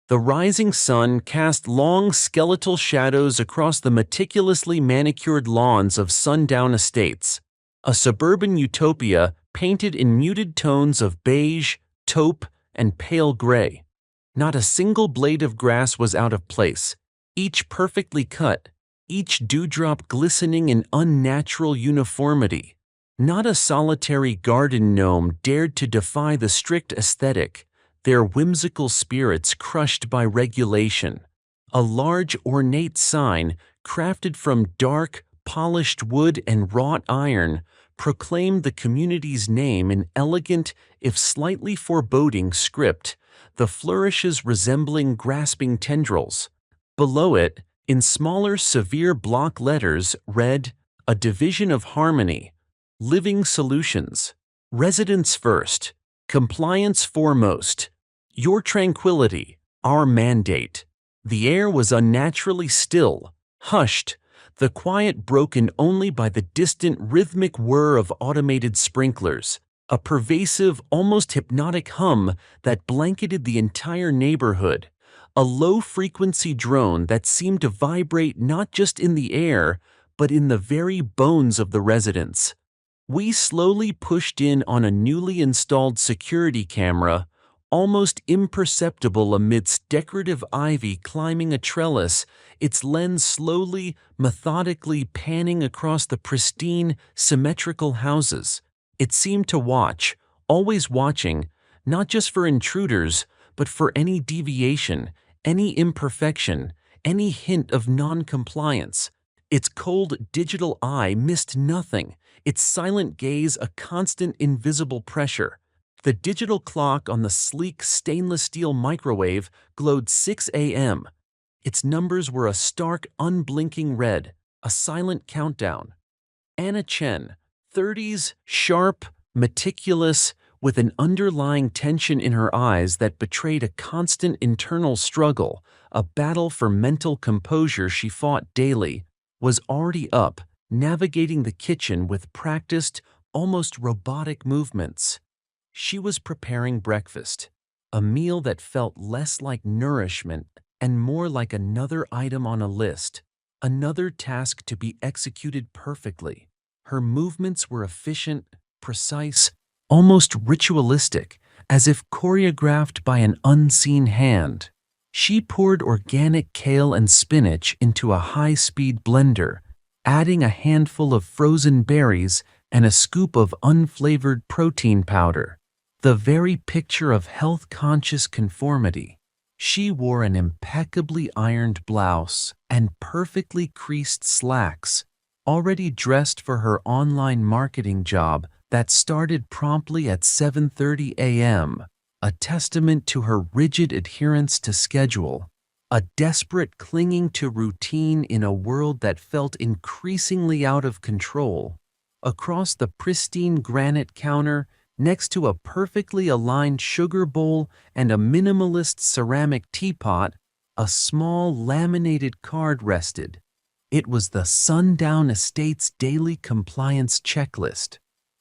The rising sun cast long skeletal shadows across the meticulously manicured lawns of sundown estates, a suburban utopia painted in muted tones of beige, taupe, and pale gray. Not a single blade of grass was out of place, each perfectly cut, each dewdrop glistening in unnatural uniformity. Not a solitary garden gnome dared to defy the strict aesthetic, their whimsical spirits crushed by regulation. A large ornate sign, crafted from dark, polished wood and wrought iron, proclaimed the community's name in elegant, if slightly foreboding script, the flourishes resembling grasping tendrils. Below it, in smaller, severe block letters, read, "A Division of Harmony, Living Solutions, Residents First, Compliance Foremost, Your Tranquility, Our Mandate." The air was unnaturally still, hushed, the quiet broken only by the distant rhythmic whir of automated sprinklers, a pervasive, almost hypnotic hum that blanketed the entire neighborhood, a low-frequency drone that seemed to vibrate not just in the air, but in the very bones of the residents. We slowly pushed in on a newly installed security camera, almost imperceptible amidst decorative ivy climbing a trellis, its lens slowly, methodically panning across the pristine, symmetrical houses. It seemed to watch, always watching, not just for intruders, but for any deviation, any imperfection, any hint of non-compliance. Its cold digital eye missed nothing, its silent gaze a constant invisible pressure. The digital clock on the sleek stainless steel microwave glowed 6 a.m. Its numbers were a stark, unblinking red, a silent countdown. Anna Chen, 30s, sharp, meticulous, with an underlying tension in her eyes that betrayed a constant internal struggle, a battle for mental composure she fought daily, was already up, navigating the kitchen with practiced, almost robotic movements. She was preparing breakfast, a meal that felt less like nourishment and more like another item on a list, another task to be executed perfectly. Her movements were efficient, precise, almost ritualistic, as if choreographed by an unseen hand. She poured organic kale and spinach into a high-speed blender, adding a handful of frozen berries and a scoop of unflavored protein powder. The very picture of health-conscious conformity. She wore an impeccably ironed blouse and perfectly creased slacks, already dressed for her online marketing job that started promptly at 7:30 a.m., a testament to her rigid adherence to schedule, a desperate clinging to routine in a world that felt increasingly out of control. Across the pristine granite counter, next to a perfectly aligned sugar bowl and a minimalist ceramic teapot, a small laminated card rested. It was the Sundown Estate's daily compliance checklist.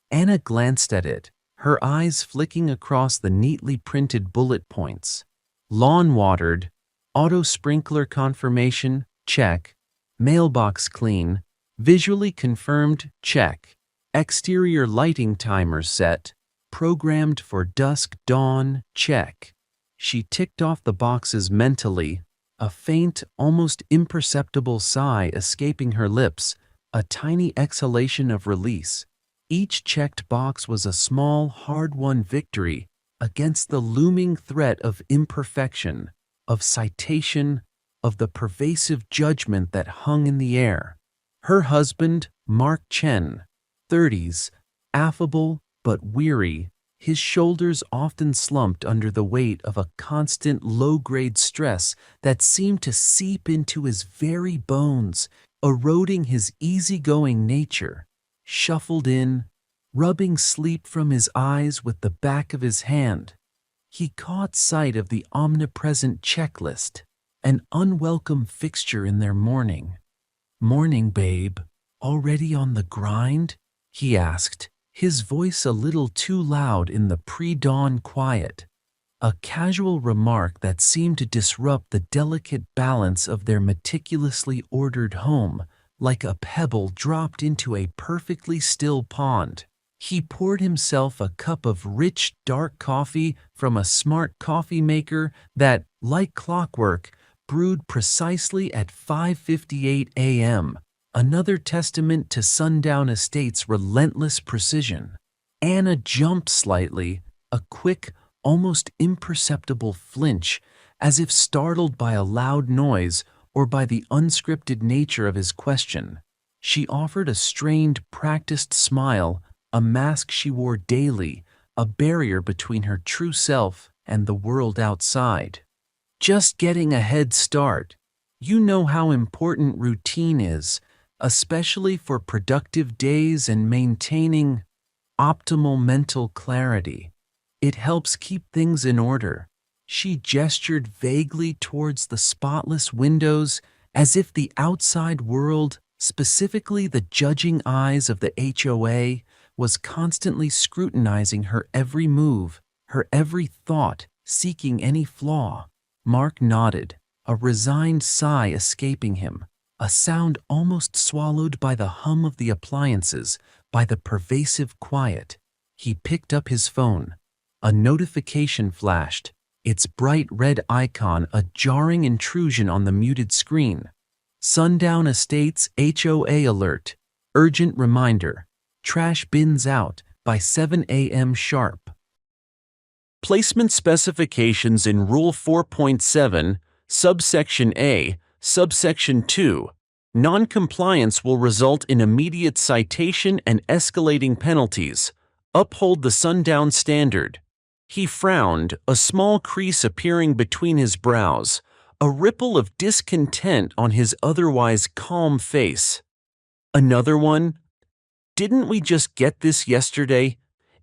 Anna glanced at it, her eyes flicking across the neatly printed bullet points. Lawn watered, auto sprinkler confirmation, check. Mailbox clean, visually confirmed, check. Exterior lighting timer set, programmed for dusk dawn, check. She ticked off the boxes mentally, a faint, almost imperceptible sigh escaping her lips, a tiny exhalation of release. Each checked box was a small, hard-won victory against the looming threat of imperfection, of citation, of the pervasive judgment that hung in the air. Her husband, Mark Chen, 30s, affable but weary, his shoulders often slumped under the weight of a constant low-grade stress that seemed to seep into his very bones, eroding his easygoing nature, shuffled in, rubbing sleep from his eyes with the back of his hand. He caught sight of the omnipresent checklist, an unwelcome fixture in their morning. "Morning, babe. Already on the grind?" he asked, his voice a little too loud in the pre-dawn quiet. a casual remark that seemed to disrupt the delicate balance of their meticulously ordered home, like a pebble dropped into a perfectly still pond. He poured himself a cup of rich, dark coffee from a smart coffee maker that, like clockwork, brewed precisely at 5:58 a.m., another testament to Sundown Estate's relentless precision. Anna jumped slightly, a quick, almost imperceptible flinch, as if startled by a loud noise or by the unscripted nature of his question. She offered a strained, practiced smile, a mask she wore daily, a barrier between her true self and the world outside. Just getting a head start. You know how important routine is, especially for productive days and maintaining optimal mental clarity. It helps keep things in order. She gestured vaguely towards the spotless windows, as if the outside world, specifically the judging eyes of the HOA, was constantly scrutinizing her every move, her every thought, seeking any flaw. Mark nodded, a resigned sigh escaping him, a sound almost swallowed by the hum of the appliances, by the pervasive quiet. He picked up his phone. A notification flashed, its bright red icon a jarring intrusion on the muted screen. Sundown Estates HOA alert. Urgent reminder. Trash bins out by 7 a.m. sharp. Placement specifications in Rule 4.7, subsection A, subsection 2. Non-compliance will result in immediate citation and escalating penalties. Uphold the Sundown standard. He frowned, a small crease appearing between his brows, a ripple of discontent on his otherwise calm face. Another one? Didn't we just get this yesterday?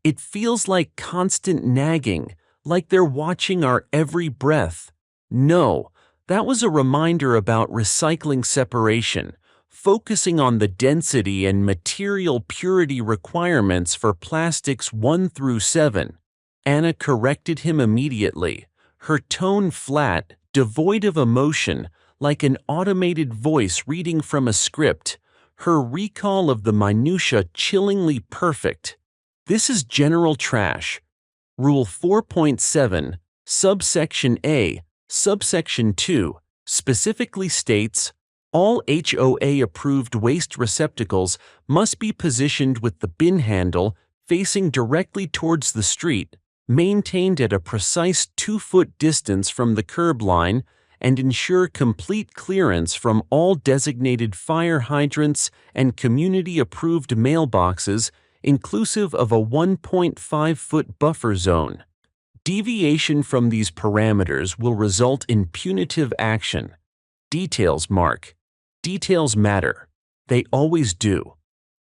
It feels like constant nagging, like they're watching our every breath. No, that was a reminder about recycling separation, focusing on the density and material purity requirements for plastics 1 through 7. Anna corrected him immediately, her tone flat, devoid of emotion, like an automated voice reading from a script, her recall of the minutiae chillingly perfect. This is general trash. Rule 4.7, subsection A, subsection 2, specifically states, all HOA-approved waste receptacles must be positioned with the bin handle facing directly towards the street, maintained at a precise 2-foot distance from the curb line, and ensure complete clearance from all designated fire hydrants and community-approved mailboxes, inclusive of a 1.5-foot buffer zone. Deviation from these parameters will result in punitive action. Details, Mark. Details matter. They always do.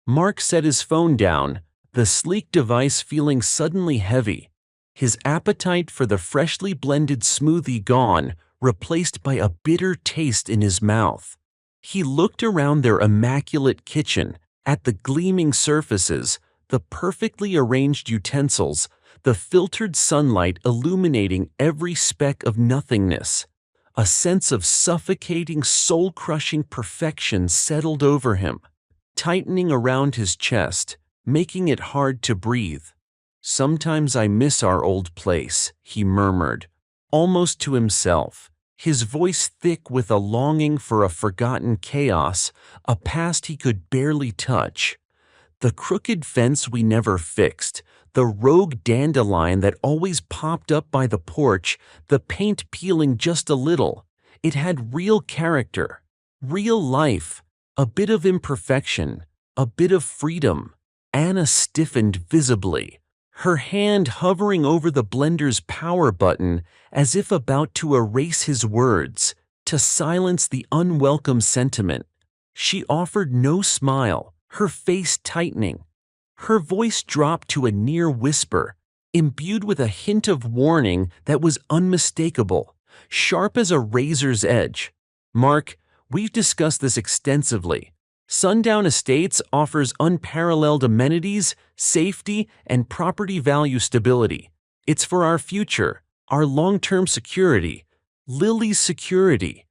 Mark set his phone down, the sleek device feeling suddenly heavy. His appetite for the freshly blended smoothie gone, replaced by a bitter taste in his mouth. He looked around their immaculate kitchen, at the gleaming surfaces, the perfectly arranged utensils, the filtered sunlight illuminating every speck of nothingness. A sense of suffocating, soul-crushing perfection settled over him, tightening around his chest, making it hard to breathe. Sometimes I miss our old place, he murmured, almost to himself, his voice thick with a longing for a forgotten chaos, a past he could barely touch. The crooked fence we never fixed, the rogue dandelion that always popped up by the porch, the paint peeling just a little. It had real character, real life, a bit of imperfection, a bit of freedom. Anna stiffened visibly, her hand hovering over the blender's power button as if about to erase his words, to silence the unwelcome sentiment. She offered no smile, her face tightening. Her voice dropped to a near whisper, imbued with a hint of warning that was unmistakable, sharp as a razor's edge. Mark, we've discussed this extensively. Sundown Estates offers unparalleled amenities, safety, and property value stability. It's for our future, our long-term security, Lily's security.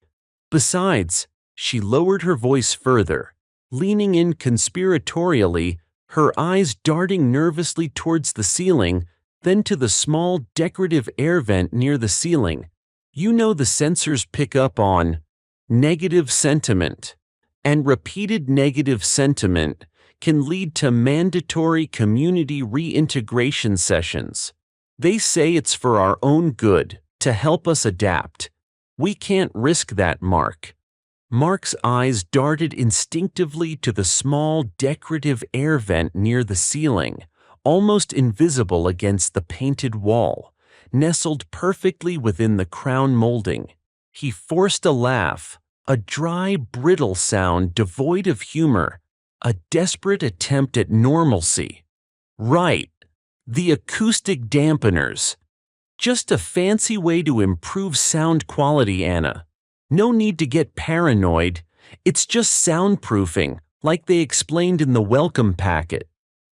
Besides, she lowered her voice further, leaning in conspiratorially, her eyes darting nervously towards the ceiling, then to the small decorative air vent near the ceiling. You know the sensors pick up on negative sentiment, and repeated negative sentiment can lead to mandatory community reintegration sessions. They say it's for our own good, to help us adapt. We can't risk that, Mark. Mark's eyes darted instinctively to the small decorative air vent near the ceiling, almost invisible against the painted wall, nestled perfectly within the crown molding. He forced a laugh, a dry, brittle sound devoid of humor, a desperate attempt at normalcy. Right, the acoustic dampeners. Just a fancy way to improve sound quality, Anna. No need to get paranoid. It's just soundproofing, like they explained in the welcome packet.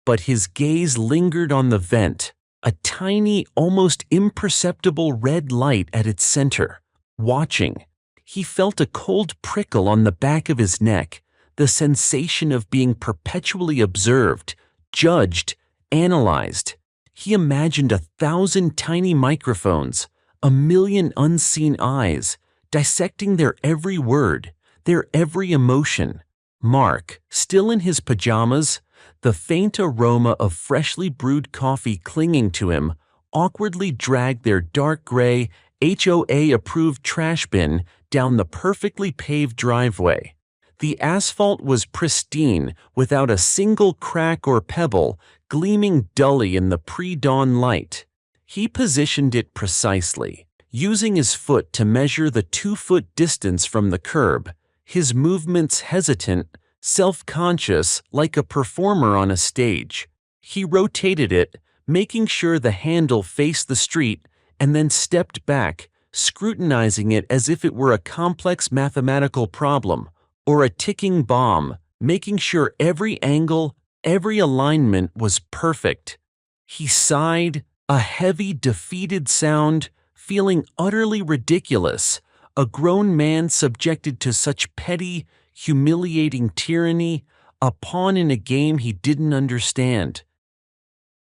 But his gaze lingered on the vent, a tiny, almost imperceptible red light at its center. Watching, he felt a cold prickle on the back of his neck, the sensation of being perpetually observed, judged, analyzed. He imagined 1,000 tiny microphones, 1,000,000 unseen eyes, dissecting their every word, their every emotion. Mark, still in his pajamas, the faint aroma of freshly brewed coffee clinging to him, awkwardly dragged their dark gray, HOA-approved trash bin down the perfectly paved driveway. The asphalt was pristine, without a single crack or pebble, gleaming dully in the pre-dawn light. He positioned it precisely, using his foot to measure the 2-foot distance from the curb, his movements hesitant, self-conscious, like a performer on a stage. He rotated it, making sure the handle faced the street, and then stepped back, scrutinizing it as if it were a complex mathematical problem, or a ticking bomb, making sure every angle, every alignment was perfect. He sighed, a heavy, defeated sound, feeling utterly ridiculous, a grown man subjected to such petty, humiliating tyranny, a pawn in a game he didn't understand.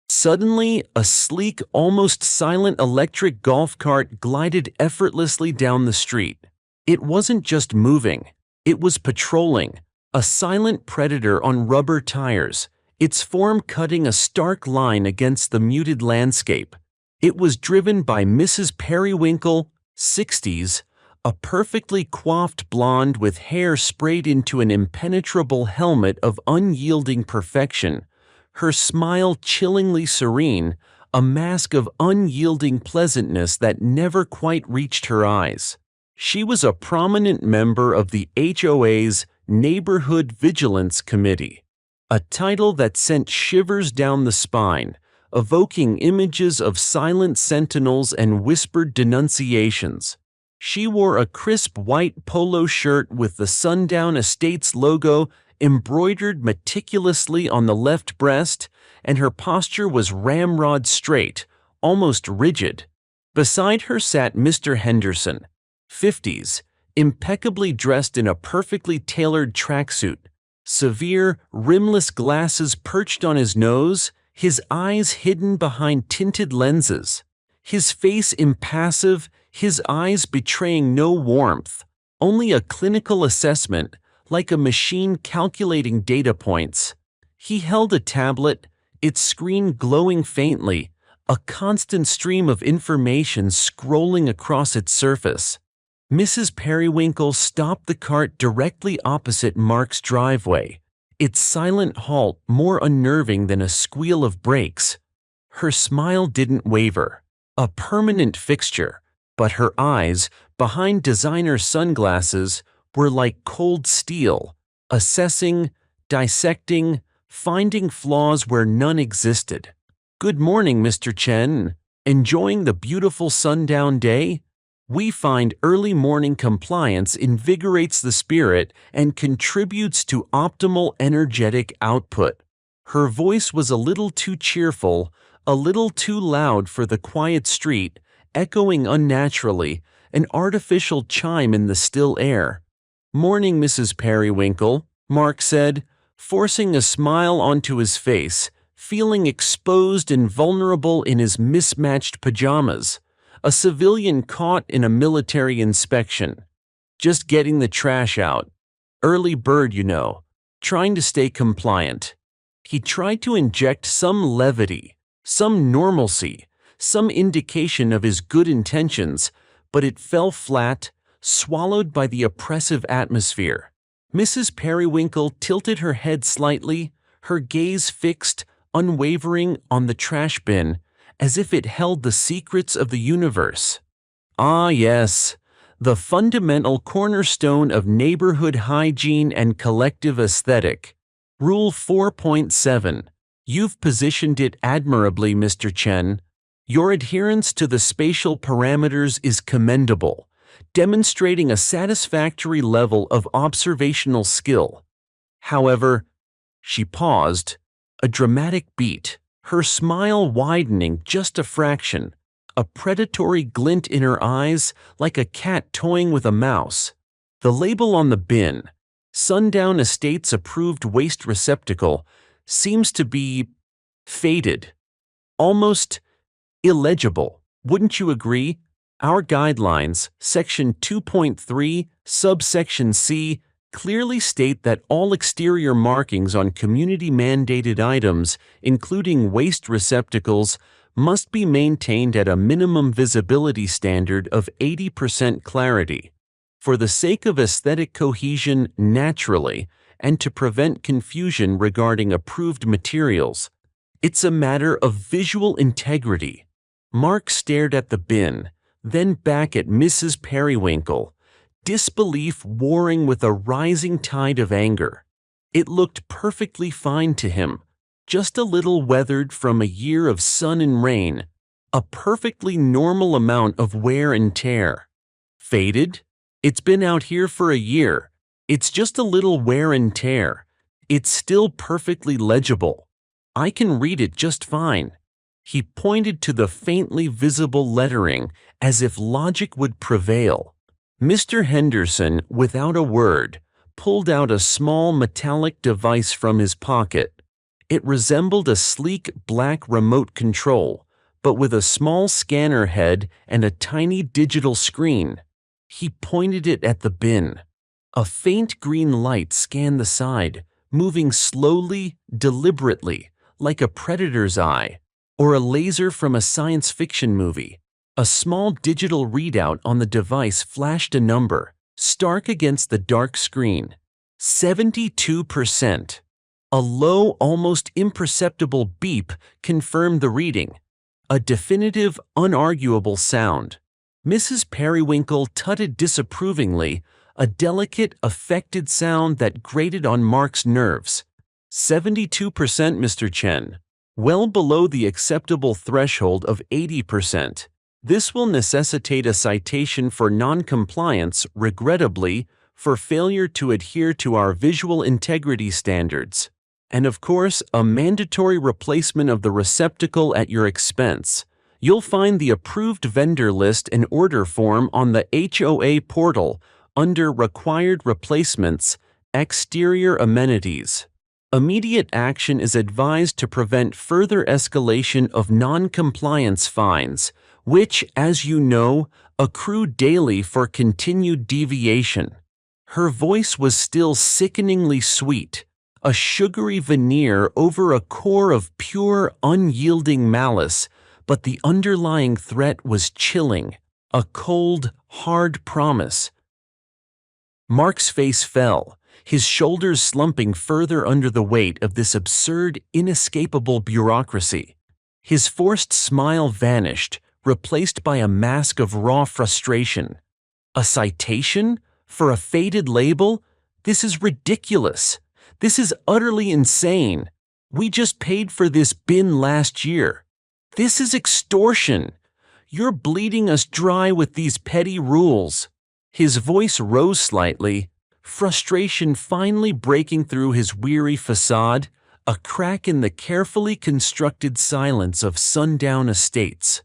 Suddenly, a sleek, almost silent electric golf cart glided effortlessly down the street. It wasn't just moving, it was patrolling, a silent predator on rubber tires, its form cutting a stark line against the muted landscape. It was driven by Mrs. Periwinkle, 60s, a perfectly coiffed blonde with hair sprayed into an impenetrable helmet of unyielding perfection, her smile chillingly serene, a mask of unyielding pleasantness that never quite reached her eyes. She was a prominent member of the HOA's Neighborhood Vigilance Committee, a title that sent shivers down the spine, evoking images of silent sentinels and whispered denunciations. She wore a crisp white polo shirt with the Sundown Estates logo embroidered meticulously on the left breast, and her posture was ramrod straight, almost rigid. Beside her sat Mr. Henderson, 50s, impeccably dressed in a perfectly tailored tracksuit, severe, rimless glasses perched on his nose, his eyes hidden behind tinted lenses, his face impassive, his eyes betraying no warmth, only a clinical assessment, like a machine calculating data points. He held a tablet, its screen glowing faintly, a constant stream of information scrolling across its surface. Mrs. Periwinkle stopped the cart directly opposite Mark's driveway, its silent halt more unnerving than a squeal of brakes. Her smile didn't waver, a permanent fixture, but her eyes, behind designer sunglasses, were like cold steel, assessing, dissecting, finding flaws where none existed. "Good morning, Mr. Chen. Enjoying the beautiful sundown day? We find early morning compliance invigorates the spirit and contributes to optimal energetic output." Her voice was a little too cheerful, a little too loud for the quiet street, echoing unnaturally, an artificial chime in the still air. "Morning, Mrs. Periwinkle," Mark said, forcing a smile onto his face, feeling exposed and vulnerable in his mismatched pajamas, a civilian caught in a military inspection. "Just getting the trash out. Early bird, you know. Trying to stay compliant." He tried to inject some levity, some normalcy, some indication of his good intentions, but it fell flat, swallowed by the oppressive atmosphere. Mrs. Periwinkle tilted her head slightly, her gaze fixed, unwavering, on the trash bin, as if it held the secrets of the universe. Ah, yes, the fundamental cornerstone of neighborhood hygiene and collective aesthetic. Rule 4.7. You've positioned it admirably, Mr. Chen. Your adherence to the spatial parameters is commendable, demonstrating a satisfactory level of observational skill. However, she paused, a dramatic beat, her smile widening just a fraction, a predatory glint in her eyes like a cat toying with a mouse. The label on the bin, Sundown Estates Approved Waste Receptacle, seems to be faded, almost illegible. Wouldn't you agree? Our guidelines, Section 2.3, subsection C, clearly state that all exterior markings on community-mandated items, including waste receptacles, must be maintained at a minimum visibility standard of 80% clarity. For the sake of aesthetic cohesion naturally, and to prevent confusion regarding approved materials, it's a matter of visual integrity. Mark stared at the bin, then back at Mrs. Periwinkle, disbelief warring with a rising tide of anger. It looked perfectly fine to him, just a little weathered from a year of sun and rain, a perfectly normal amount of wear and tear. Faded? It's been out here for a year. It's just a little wear and tear. It's still perfectly legible. I can read it just fine. He pointed to the faintly visible lettering as if logic would prevail. Mr. Henderson, without a word, pulled out a small metallic device from his pocket. It resembled a sleek black remote control, but with a small scanner head and a tiny digital screen. He pointed it at the bin. A faint green light scanned the side, moving slowly, deliberately, like a predator's eye, or a laser from a science fiction movie. A small digital readout on the device flashed a number, stark against the dark screen. 72%. A low, almost imperceptible beep confirmed the reading. A definitive, unarguable sound. Mrs. Periwinkle tutted disapprovingly, a delicate, affected sound that grated on Mark's nerves. 72%, Mr. Chen. Well below the acceptable threshold of 80%. This will necessitate a citation for non-compliance, regrettably, for failure to adhere to our visual integrity standards. And of course, a mandatory replacement of the receptacle at your expense. You'll find the approved vendor list and order form on the HOA portal under Required Replacements, Exterior Amenities. Immediate action is advised to prevent further escalation of non-compliance fines, which, as you know, accrue daily for continued deviation. Her voice was still sickeningly sweet, a sugary veneer over a core of pure, unyielding malice, but the underlying threat was chilling, a cold, hard promise. Mark's face fell, his shoulders slumping further under the weight of this absurd, inescapable bureaucracy. His forced smile vanished, replaced by a mask of raw frustration. A citation? For a faded label? This is ridiculous. This is utterly insane. We just paid for this bin last year. This is extortion. You're bleeding us dry with these petty rules. His voice rose slightly, frustration finally breaking through his weary facade, a crack in the carefully constructed silence of Sundown Estates.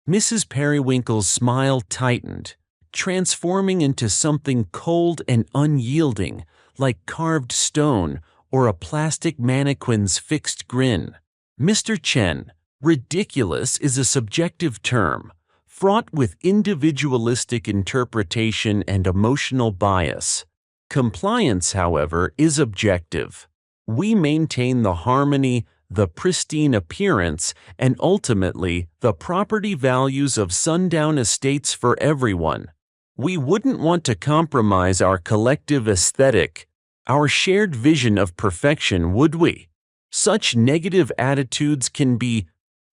Mrs. Periwinkle's smile tightened, transforming into something cold and unyielding, like carved stone or a plastic mannequin's fixed grin. Mr. Chen, ridiculous is a subjective term, fraught with individualistic interpretation and emotional bias. Compliance, however, is objective. We maintain the harmony, the pristine appearance, and ultimately the property values of Sundown Estates for everyone. We wouldn't want to compromise our collective aesthetic, our shared vision of perfection, would we? Such negative attitudes can be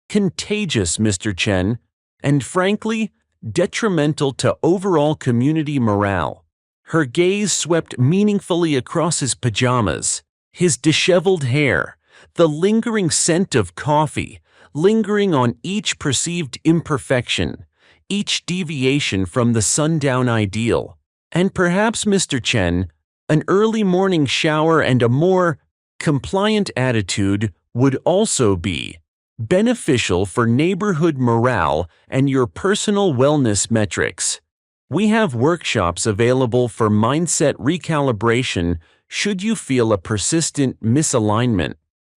contagious, Mr. Chen, and frankly, detrimental to overall community morale. Her gaze swept meaningfully across his pajamas, his disheveled hair, the lingering scent of coffee, lingering on each perceived imperfection, each deviation from the sundown ideal. And perhaps, Mr. Chen, an early morning shower and a more compliant attitude would also be beneficial for neighborhood morale and your personal wellness metrics. We have workshops available for mindset recalibration should you feel a persistent misalignment.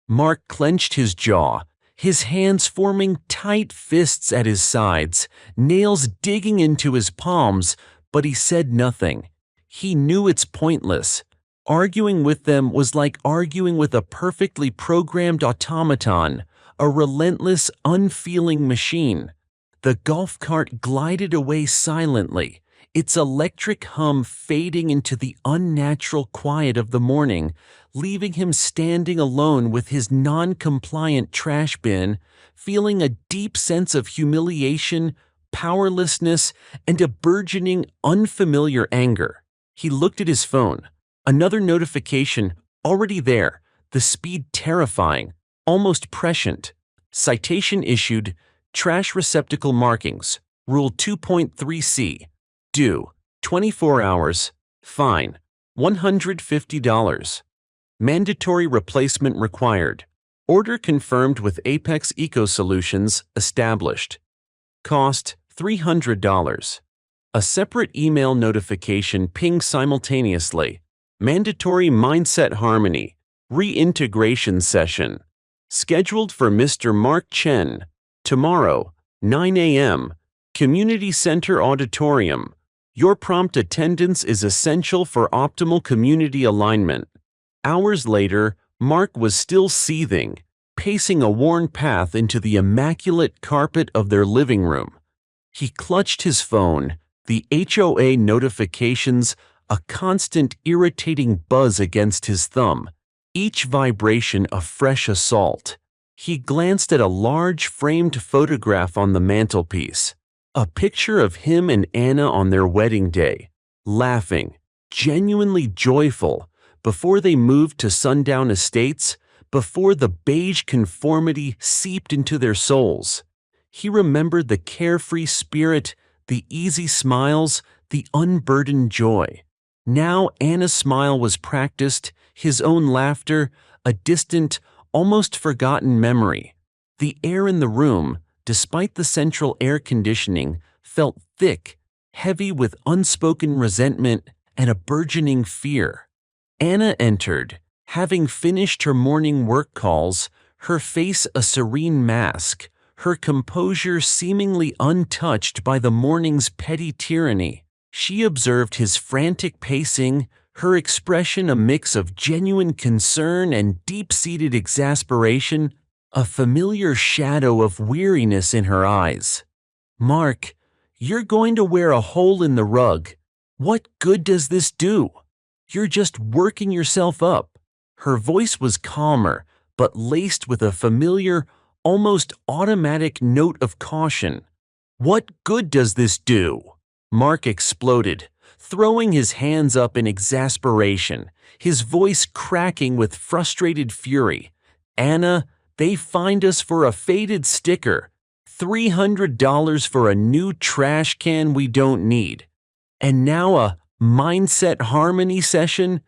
Mark clenched his jaw, his hands forming tight fists at his sides, nails digging into his palms, but he said nothing. He knew it's pointless. Arguing with them was like arguing with a perfectly programmed automaton, a relentless, unfeeling machine. The golf cart glided away silently, its electric hum fading into the unnatural quiet of the morning, leaving him standing alone with his non-compliant trash bin, feeling a deep sense of humiliation, powerlessness, and a burgeoning, unfamiliar anger. He looked at his phone. Another notification, already there, the speed terrifying, almost prescient. Citation issued, trash receptacle markings, Rule 2.3c. Due, 24 hours, fine, $150. Mandatory replacement required. Order confirmed with Apex Eco Solutions, established. Cost, $300. A separate email notification pinged simultaneously. Mandatory Mindset Harmony, Reintegration Session. Scheduled for Mr. Mark Chen, tomorrow, 9 a.m., Community Center Auditorium. Your prompt attendance is essential for optimal community alignment. Hours later, Mark was still seething, pacing a worn path into the immaculate carpet of their living room. He clutched his phone, the HOA notifications, a constant irritating buzz against his thumb, each vibration a fresh assault. He glanced at a large framed photograph on the mantelpiece, a picture of him and Anna on their wedding day, laughing, genuinely joyful, before they moved to Sundown Estates, before the beige conformity seeped into their souls. He remembered the carefree spirit, the easy smiles, the unburdened joy. Now Anna's smile was practiced, his own laughter, a distant, almost forgotten memory. The air in the room, despite the central air conditioning, felt thick, heavy with unspoken resentment and a burgeoning fear. Anna entered, having finished her morning work calls, her face a serene mask, her composure seemingly untouched by the morning's petty tyranny. She observed his frantic pacing, her expression a mix of genuine concern and deep-seated exasperation, a familiar shadow of weariness in her eyes. "Mark, you're going to wear a hole in the rug. What good does this do? You're just working yourself up." Her voice was calmer, but laced with a familiar, almost automatic note of caution. "What good does this do?" Mark exploded, throwing his hands up in exasperation, his voice cracking with frustrated fury. "Anna, they fined us for a faded sticker, $300 for a new trash can we don't need. And now a mindset harmony session?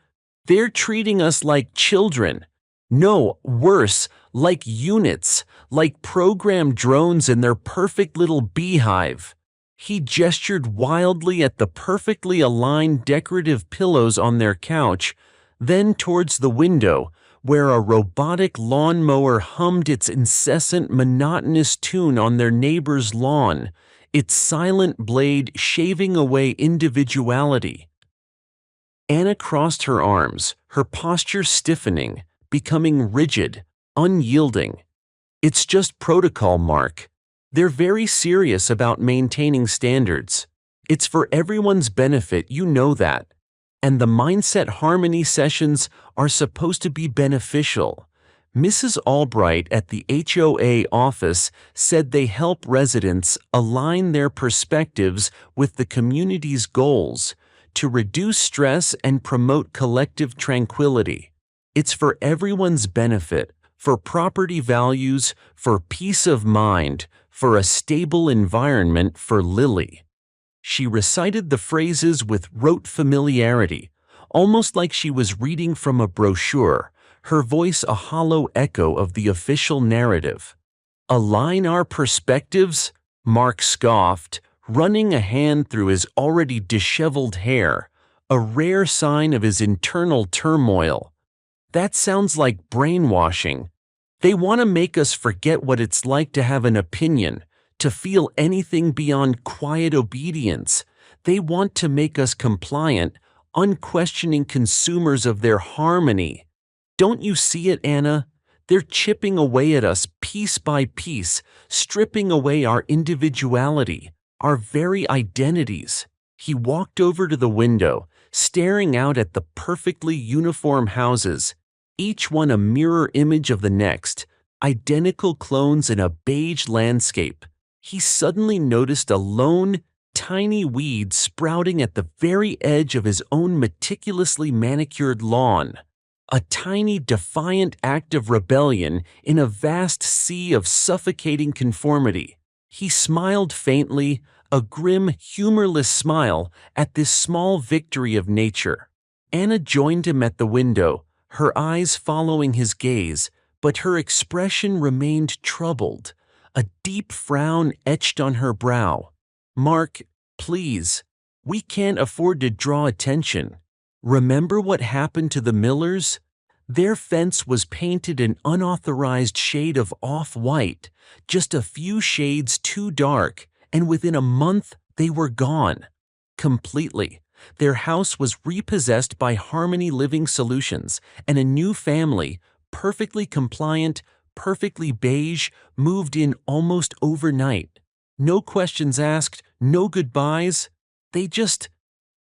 They're treating us like children. No, worse, like units, like programmed drones in their perfect little beehive. He gestured wildly at the perfectly aligned decorative pillows on their couch, then towards the window, where a robotic lawnmower hummed its incessant, monotonous tune on their neighbor's lawn, its silent blade shaving away individuality. Anna crossed her arms, her posture stiffening, becoming rigid, unyielding. It's just protocol, Mark. They're very serious about maintaining standards. It's for everyone's benefit, you know that. And the mindset harmony sessions are supposed to be beneficial. Mrs. Albright at the HOA office said they help residents align their perspectives with the community's goals to reduce stress and promote collective tranquility. It's for everyone's benefit, for property values, for peace of mind, for a stable environment for Lily. She recited the phrases with rote familiarity, almost like she was reading from a brochure, her voice a hollow echo of the official narrative. Align our perspectives? Mark scoffed, running a hand through his already disheveled hair, a rare sign of his internal turmoil. That sounds like brainwashing. They want to make us forget what it's like to have an opinion, to feel anything beyond quiet obedience. They want to make us compliant, unquestioning consumers of their harmony. Don't you see it, Anna? They're chipping away at us piece by piece, stripping away our individuality, our very identities. He walked over to the window, staring out at the perfectly uniform houses, each one a mirror image of the next, identical clones in a beige landscape. He suddenly noticed a lone, tiny weed sprouting at the very edge of his own meticulously manicured lawn. A tiny, defiant act of rebellion in a vast sea of suffocating conformity. He smiled faintly, a grim, humorless smile at this small victory of nature. Anna joined him at the window, her eyes following his gaze, but her expression remained troubled, a deep frown etched on her brow. Mark, please, we can't afford to draw attention. Remember what happened to the Millers? Their fence was painted an unauthorized shade of off-white, just a few shades too dark, and within a month they were gone. Completely. Their house was repossessed by Harmony Living Solutions, and a new family, perfectly compliant, perfectly beige, moved in almost overnight. No questions asked, no goodbyes. They just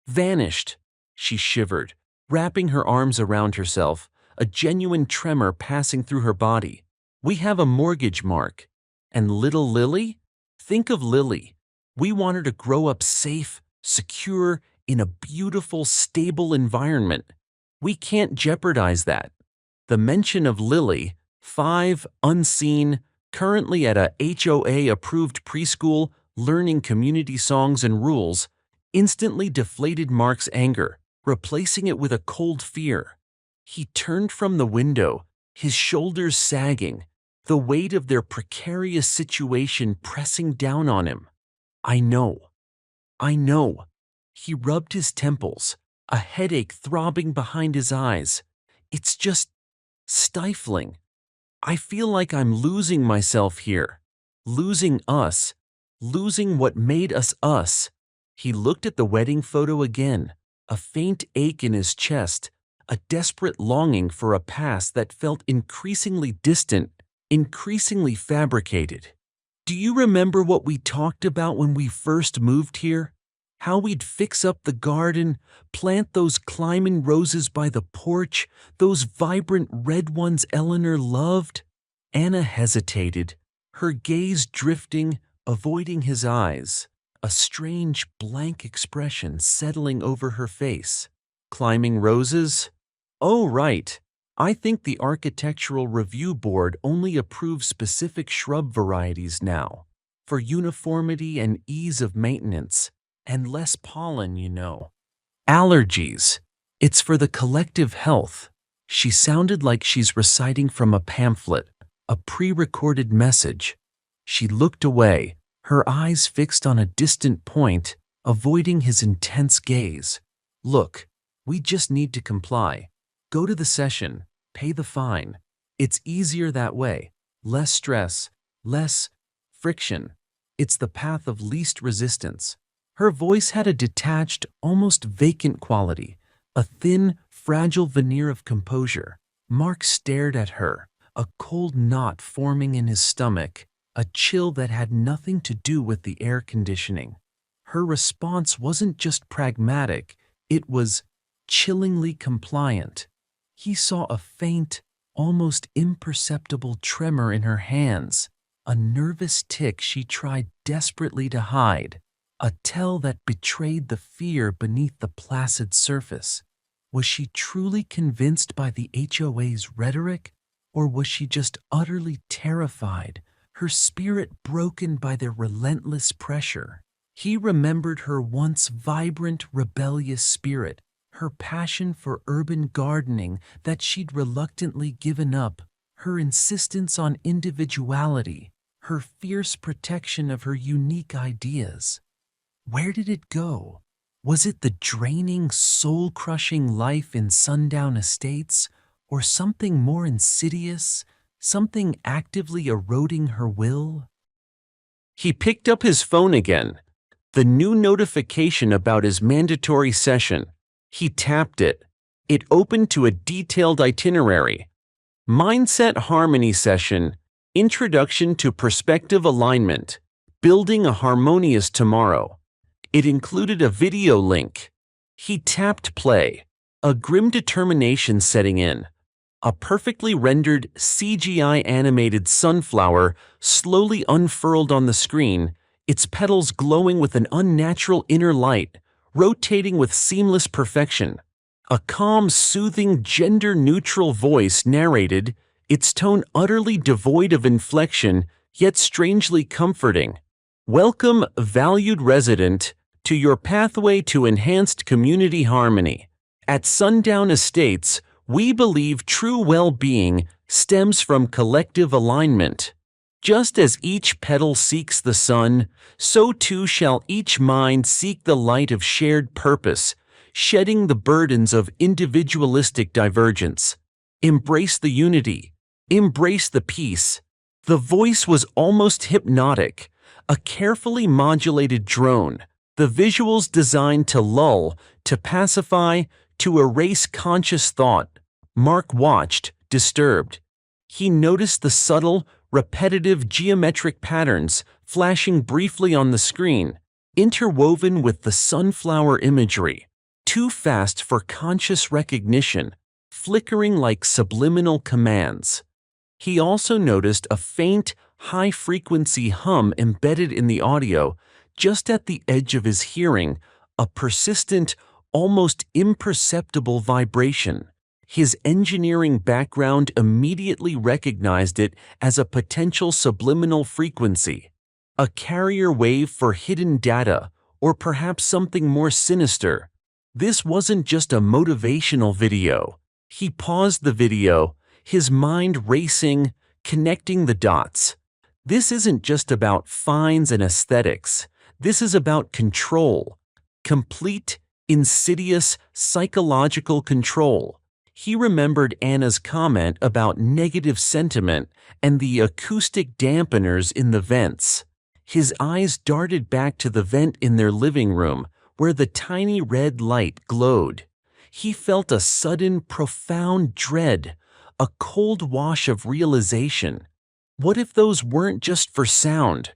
vanished. She shivered, wrapping her arms around herself, a genuine tremor passing through her body. We have a mortgage, Mark. And little Lily? Think of Lily. We want her to grow up safe, secure, in a beautiful, stable environment. We can't jeopardize that. The mention of Lily, 5, unseen, currently at a HOA-approved preschool, learning community songs and rules, instantly deflated Mark's anger, replacing it with a cold fear. He turned from the window, his shoulders sagging, the weight of their precarious situation pressing down on him. I know. He rubbed his temples, a headache throbbing behind his eyes. It's just stifling. I feel like I'm losing myself here, losing us, losing what made us us. He looked at the wedding photo again, a faint ache in his chest, a desperate longing for a past that felt increasingly distant, increasingly fabricated. Do you remember what we talked about when we first moved here? How we'd fix up the garden, plant those climbing roses by the porch, those vibrant red ones Eleanor loved? Anna hesitated, her gaze drifting, avoiding his eyes, a strange blank expression settling over her face. Climbing roses? Oh, right. I think the Architectural Review Board only approves specific shrub varieties now, for uniformity and ease of maintenance. And less pollen, you know. Allergies. It's for the collective health. She sounded like she's reciting from a pamphlet, a pre-recorded message. She looked away, her eyes fixed on a distant point, avoiding his intense gaze. Look, we just need to comply. Go to the session, pay the fine. It's easier that way. Less stress, less friction. It's the path of least resistance. Her voice had a detached, almost vacant quality, a thin, fragile veneer of composure. Mark stared at her, a cold knot forming in his stomach, a chill that had nothing to do with the air conditioning. Her response wasn't just pragmatic, it was chillingly compliant. He saw a faint, almost imperceptible tremor in her hands, a nervous tic she tried desperately to hide, a tell that betrayed the fear beneath the placid surface. Was she truly convinced by the HOA's rhetoric, or was she just utterly terrified, her spirit broken by their relentless pressure? He remembered her once vibrant, rebellious spirit, her passion for urban gardening that she'd reluctantly given up, her insistence on individuality, her fierce protection of her unique ideas. Where did it go? Was it the draining, soul-crushing life in Sundown Estates, or something more insidious, something actively eroding her will? He picked up his phone again. The new notification about his mandatory session. He tapped it. It opened to a detailed itinerary. Mindset Harmony Session, Introduction to Perspective Alignment, Building a Harmonious Tomorrow. It included a video link. He tapped play, a grim determination setting in. A perfectly rendered CGI animated sunflower slowly unfurled on the screen, its petals glowing with an unnatural inner light, rotating with seamless perfection. A calm, soothing, gender-neutral voice narrated, its tone utterly devoid of inflection, yet strangely comforting. Welcome, valued resident, to your pathway to enhanced community harmony. At Sundown Estates, we believe true well-being stems from collective alignment. Just as each petal seeks the sun, so too shall each mind seek the light of shared purpose, shedding the burdens of individualistic divergence. Embrace the unity. Embrace the peace. The voice was almost hypnotic, a carefully modulated drone, the visuals designed to lull, to pacify, to erase conscious thought. Mark watched, disturbed. He noticed the subtle, repetitive geometric patterns flashing briefly on the screen, interwoven with the sunflower imagery, too fast for conscious recognition, flickering like subliminal commands. He also noticed a faint, high-frequency hum embedded in the audio, just at the edge of his hearing, a persistent, almost imperceptible vibration. His engineering background immediately recognized it as a potential subliminal frequency, a carrier wave for hidden data, or perhaps something more sinister. This wasn't just a motivational video. He paused the video, his mind racing, connecting the dots. This isn't just about fines and aesthetics. This is about control. Complete, insidious, psychological control. He remembered Anna's comment about negative sentiment and the acoustic dampeners in the vents. His eyes darted back to the vent in their living room, where the tiny red light glowed. He felt a sudden, profound dread, a cold wash of realization. What if those weren't just for sound?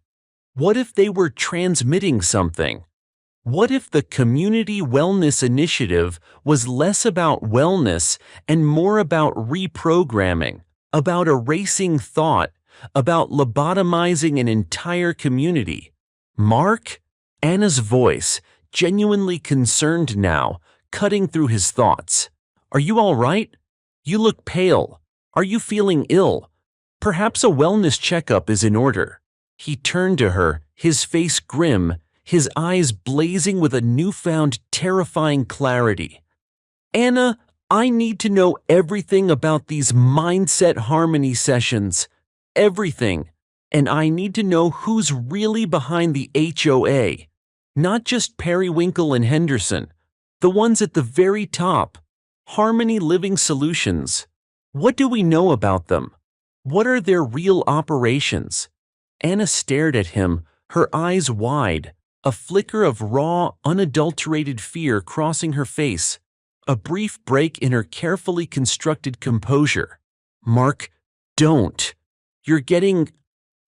What if they were transmitting something? What if the Community Wellness Initiative was less about wellness and more about reprogramming, about erasing thought, about lobotomizing an entire community? Mark? Anna's voice, genuinely concerned now, cutting through his thoughts. Are you all right? You look pale. Are you feeling ill? Perhaps a wellness checkup is in order. He turned to her, his face grim, his eyes blazing with a newfound terrifying clarity. Anna, I need to know everything about these mindset harmony sessions. Everything. And I need to know who's really behind the HOA. Not just Periwinkle and Henderson. The ones at the very top. Harmony Living Solutions. What do we know about them? What are their real operations? Anna stared at him, her eyes wide, a flicker of raw, unadulterated fear crossing her face, a brief break in her carefully constructed composure. Mark, don't. You're getting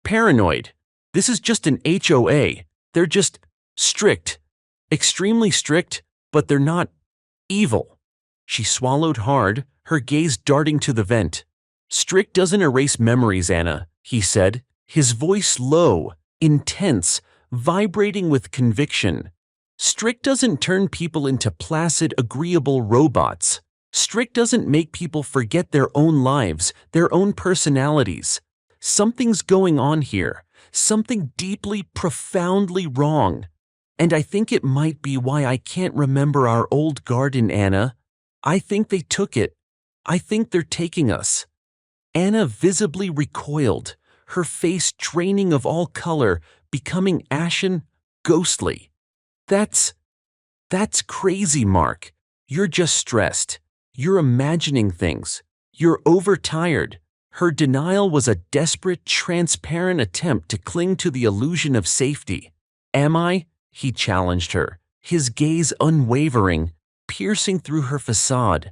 paranoid. This is just an HOA. They're just strict. Extremely strict, but they're not evil. She swallowed hard, her gaze darting to the vent. Strict doesn't erase memories, Anna, he said, his voice low, intense, vibrating with conviction. Strict doesn't turn people into placid, agreeable robots. Strict doesn't make people forget their own lives, their own personalities. Something's going on here, something deeply, profoundly wrong. And I think it might be why I can't remember our old garden, Anna. I think they took it. I think they're taking us. Anna visibly recoiled, her face draining of all color, becoming ashen, ghostly. That's crazy, Mark. You're just stressed. You're imagining things. You're overtired. Her denial was a desperate, transparent attempt to cling to the illusion of safety. Am I? He challenged her, his gaze unwavering, piercing through her facade.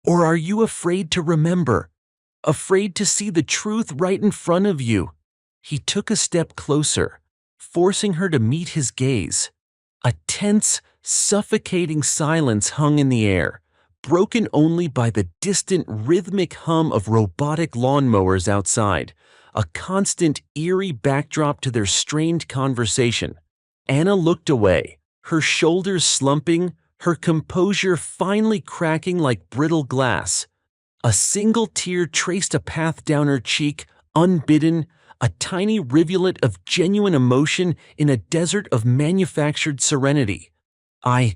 Or are you afraid to remember? Afraid to see the truth right in front of you? He took a step closer, forcing her to meet his gaze. A tense, suffocating silence hung in the air, broken only by the distant rhythmic hum of robotic lawnmowers outside, a constant, eerie backdrop to their strained conversation. Anna looked away, her shoulders slumping, her composure finally cracking like brittle glass. A single tear traced a path down her cheek, unbidden, a tiny rivulet of genuine emotion in a desert of manufactured serenity. I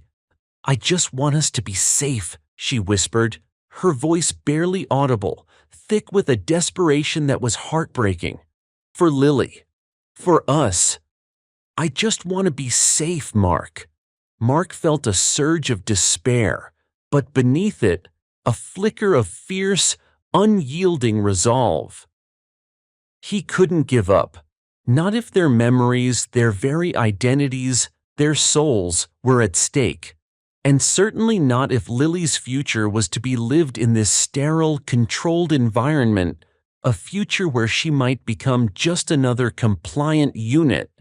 just want us to be safe, she whispered, her voice barely audible, thick with a desperation that was heartbreaking. For Lily. For us. I just want to be safe, Mark. Mark felt a surge of despair, but beneath it, a flicker of fierce, unyielding resolve. He couldn't give up, not if their memories, their very identities, their souls were at stake, and certainly not if Lily's future was to be lived in this sterile, controlled environment, a future where she might become just another compliant unit.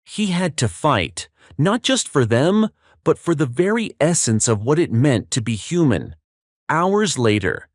He had to fight, not just for them, but for the very essence of what it meant to be human. Hours later,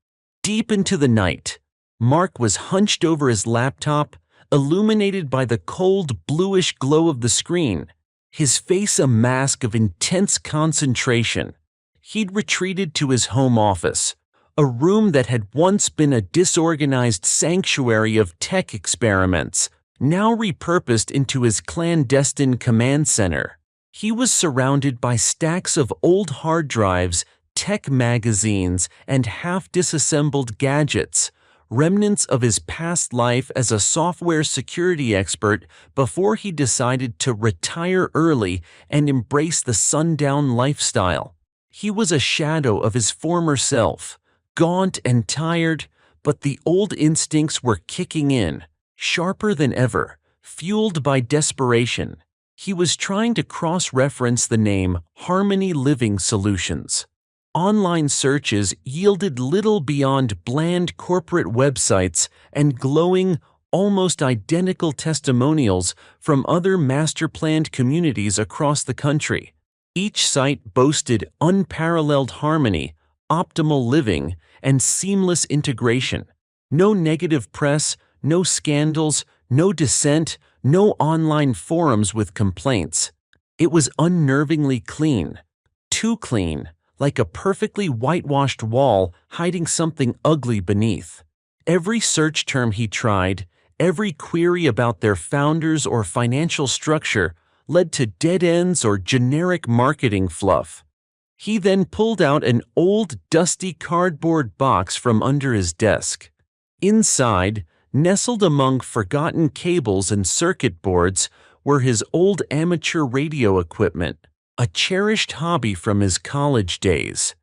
deep into the night, Mark was hunched over his laptop, illuminated by the cold, bluish glow of the screen, his face a mask of intense concentration. He'd retreated to his home office, a room that had once been a disorganized sanctuary of tech experiments, now repurposed into his clandestine command center. He was surrounded by stacks of old hard drives, tech magazines, and half-disassembled gadgets, remnants of his past life as a software security expert before he decided to retire early and embrace the sundown lifestyle. He was a shadow of his former self, gaunt and tired, but the old instincts were kicking in, sharper than ever, fueled by desperation. He was trying to cross-reference the name Harmony Living Solutions. Online searches yielded little beyond bland corporate websites and glowing, almost identical testimonials from other master-planned communities across the country. Each site boasted unparalleled harmony, optimal living, and seamless integration. No negative press, no scandals, no dissent, no online forums with complaints. It was unnervingly clean. Too clean, like a perfectly whitewashed wall hiding something ugly beneath. Every search term he tried, every query about their founders or financial structure led to dead ends or generic marketing fluff. He then pulled out an old, dusty cardboard box from under his desk. Inside, nestled among forgotten cables and circuit boards, were his old amateur radio equipment, a cherished hobby from his college days.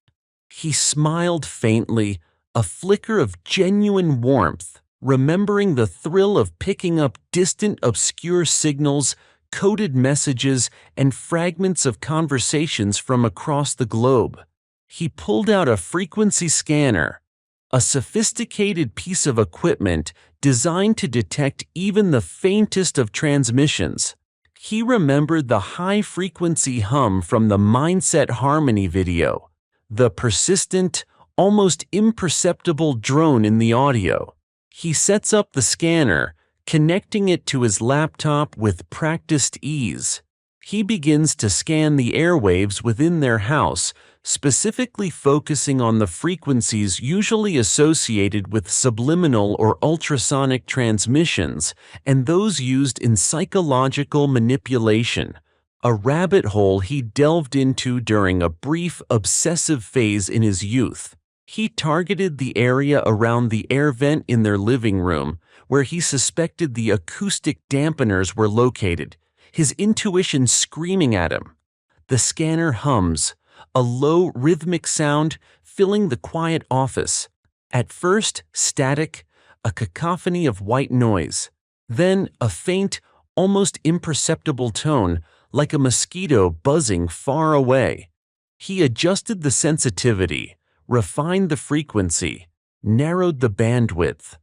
He smiled faintly, a flicker of genuine warmth, remembering the thrill of picking up distant, obscure signals, coded messages, and fragments of conversations from across the globe. He pulled out a frequency scanner, a sophisticated piece of equipment designed to detect even the faintest of transmissions. He remembered the high-frequency hum from the Mindset Harmony video, the persistent, almost imperceptible drone in the audio. He sets up the scanner, connecting it to his laptop with practiced ease. He begins to scan the airwaves within their house, specifically focusing on the frequencies usually associated with subliminal or ultrasonic transmissions and those used in psychological manipulation, a rabbit hole he delved into during a brief obsessive phase in his youth. He targeted the area around the air vent in their living room, where he suspected the acoustic dampeners were located, his intuition screaming at him. The scanner hums, a low rhythmic sound filling the quiet office. At first, static, a cacophony of white noise. Then, a faint, almost imperceptible tone, like a mosquito buzzing far away. He adjusted the sensitivity, refined the frequency, narrowed the bandwidth.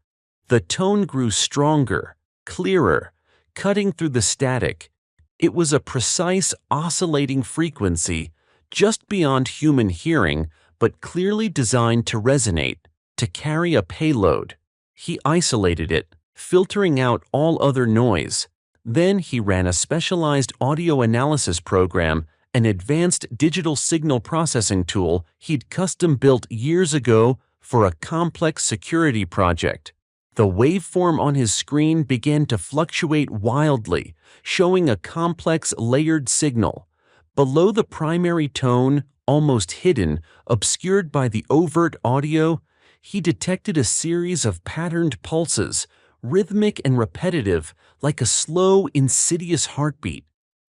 The tone grew stronger, clearer, cutting through the static. It was a precise, oscillating frequency, just beyond human hearing, but clearly designed to resonate, to carry a payload. He isolated it, filtering out all other noise. Then he ran a specialized audio analysis program, an advanced digital signal processing tool he'd custom-built years ago for a complex security project. The waveform on his screen began to fluctuate wildly, showing a complex layered signal. Below the primary tone, almost hidden, obscured by the overt audio, he detected a series of patterned pulses, rhythmic and repetitive, like a slow, insidious heartbeat.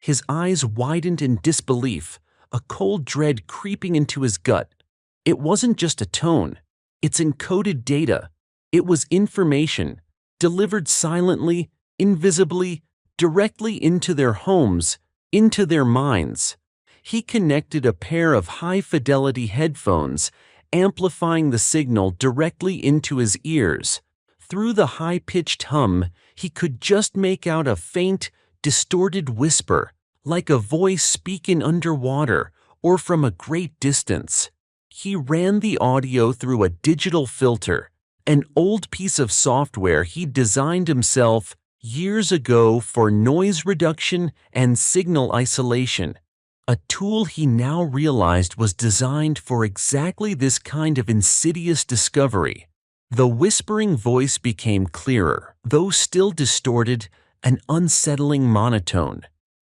His eyes widened in disbelief, a cold dread creeping into his gut. It wasn't just a tone. It's encoded data. It was information, delivered silently, invisibly, directly into their homes, into their minds. He connected a pair of high-fidelity headphones, amplifying the signal directly into his ears. Through the high-pitched hum, he could just make out a faint, distorted whisper, like a voice speaking underwater or from a great distance. He ran the audio through a digital filter, an old piece of software he designed himself years ago for noise reduction and signal isolation, a tool he now realized was designed for exactly this kind of insidious discovery. The whispering voice became clearer, though still distorted, an unsettling monotone.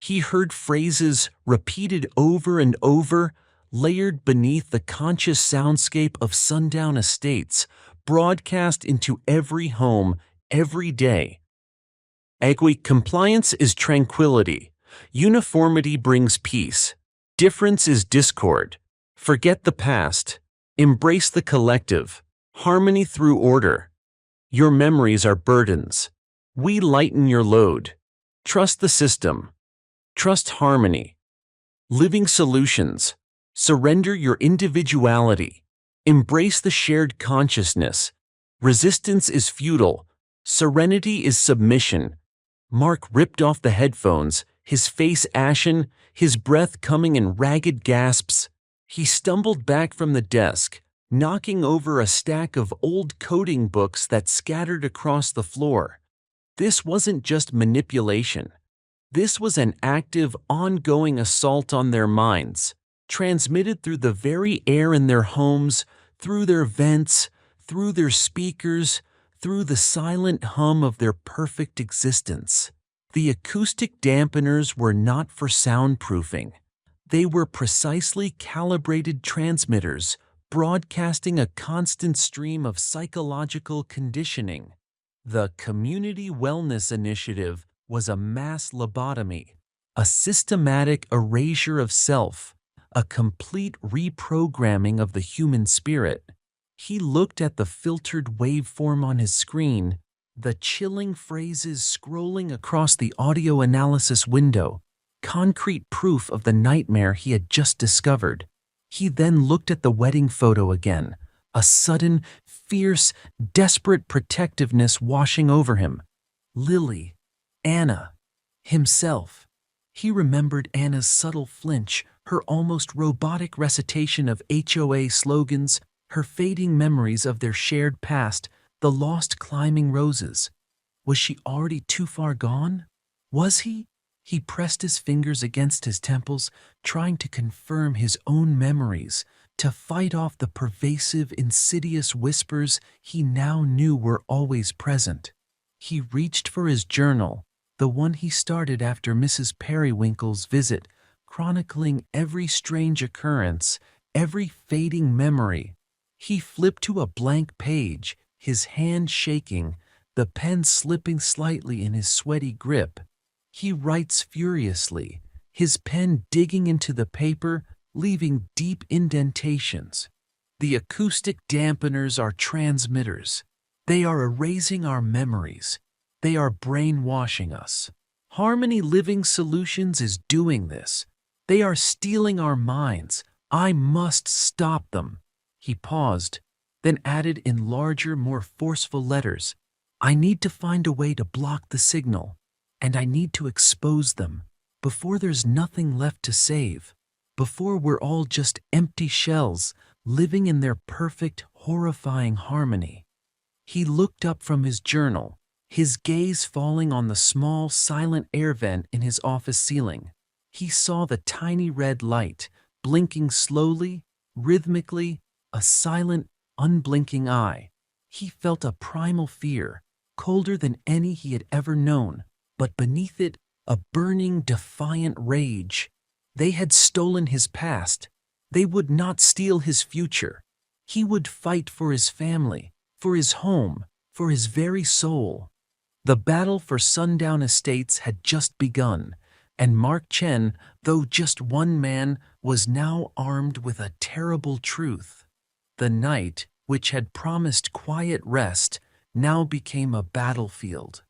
He heard phrases repeated over and over, layered beneath the conscious soundscape of sundown estates, broadcast into every home, every day. Compliance is tranquility. Uniformity brings peace. Difference is discord. Forget the past. Embrace the collective. Harmony through order. Your memories are burdens. We lighten your load. Trust the system. Trust harmony. Living solutions. Surrender your individuality. Embrace the shared consciousness. Resistance is futile. Serenity is submission. Mark ripped off the headphones, his face ashen, his breath coming in ragged gasps. He stumbled back from the desk, knocking over a stack of old coding books that scattered across the floor. This wasn't just manipulation. This was an active, ongoing assault on their minds, transmitted through the very air in their homes, through their vents, through their speakers, through the silent hum of their perfect existence. The acoustic dampeners were not for soundproofing. They were precisely calibrated transmitters, broadcasting a constant stream of psychological conditioning. The Community Wellness Initiative was a mass lobotomy, a systematic erasure of self, a complete reprogramming of the human spirit. He looked at the filtered waveform on his screen, the chilling phrases scrolling across the audio analysis window, concrete proof of the nightmare he had just discovered. He then looked at the wedding photo again, a sudden, fierce, desperate protectiveness washing over him. Lily, Anna, himself. He remembered Anna's subtle flinch, her almost robotic recitation of HOA slogans, her fading memories of their shared past, the lost climbing roses. Was she already too far gone? Was he? He pressed his fingers against his temples, trying to confirm his own memories, to fight off the pervasive, insidious whispers he now knew were always present. He reached for his journal, the one he started after Mrs. Periwinkle's visit, chronicling every strange occurrence, every fading memory. He flipped to a blank page, his hand shaking, the pen slipping slightly in his sweaty grip. He writes furiously, his pen digging into the paper, leaving deep indentations. The acoustic dampeners are transmitters. They are erasing our memories. They are brainwashing us. Harmony Living Solutions is doing this. They are stealing our minds. I must stop them. He paused, then added in larger, more forceful letters, I need to find a way to block the signal, and I need to expose them before there's nothing left to save, before we're all just empty shells living in their perfect, horrifying harmony. He looked up from his journal, his gaze falling on the small, silent air vent in his office ceiling. He saw the tiny red light, blinking slowly, rhythmically, a silent, unblinking eye. He felt a primal fear, colder than any he had ever known, but beneath it, a burning, defiant rage. They had stolen his past. They would not steal his future. He would fight for his family, for his home, for his very soul. The battle for Sundown Estates had just begun, and Mark Chen, though just one man, was now armed with a terrible truth. The night, which had promised quiet rest, now became a battlefield.